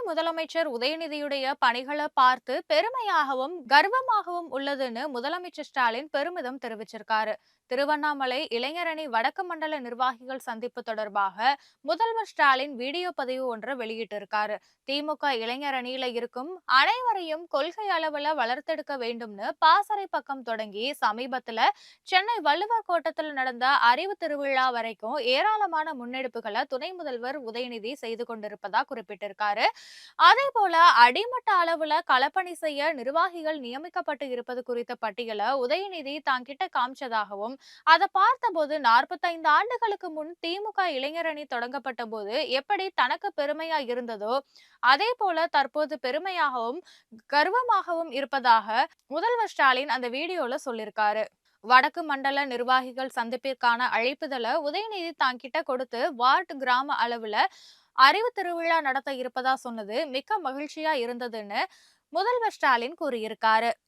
முதலமைச்சர் உதயநிதியுடைய பணிகளை பார்த்து பெருமையாகவும் கர்வமாகவும் உள்ளதுன்னு முதலமைச்சர் ஸ்டாலின் பெருமிதம் தெரிவிச்சிருக்காரு. திருவண்ணாமலை இளைஞரணி வடக்கு மண்டல நிர்வாகிகள் சந்திப்பு தொடர்பாக முதல்வர் ஸ்டாலின் வீடியோ பதிவு ஒன்றை வெளியிட்டிருக்காரு. திமுக இளைஞரணியில இருக்கும் அனைவரையும் கொள்கை அளவுல வளர்த்தெடுக்க வேண்டும்னு பாசறை பக்கம் தொடங்கி சமீபத்துல சென்னை வள்ளுவர் கோட்டத்தில் நடந்த அறிவு திருவிழா வரைக்கும் ஏராளமான முன்னெடுப்புகளை துணை முதல்வர் உதயநிதி செய்து கொண்டிருப்பதா குறிப்பிட்டிருக்காரு. அதே போல அடிமட்ட அளவுல களப்பணி செய்ய நிர்வாகிகள் நியமிக்கப்பட்டு இருப்பது குறித்த பட்டியலை உதயநிதி தாங்கிட்ட காமிச்சதாகவும், அதை பார்த்தபோது 45 ஆண்டுகளுக்கு முன் திமுக இளைஞரணி தொடங்கப்பட்ட போது எப்படி தனக்கு பெருமையா இருந்ததோ அதே போல தற்போது பெருமையாகவும் கர்வமாகவும் இருப்பதாக முதல்வர் ஸ்டாலின் அந்த வீடியோல சொல்லியிருக்காரு. வடக்கு மண்டல நிர்வாகிகள் சந்திப்பிற்கான அழைப்புதலை உதயநிதி தாங்கிட்ட கொடுத்து வார்டு கிராம அளவுல அறிவு திருவிழா நடத்த இருப்பதா சொன்னது மிக்க மகிழ்ச்சியா இருந்ததுன்னு முதல்வர் ஸ்டாலின் கூறியிருக்காரு.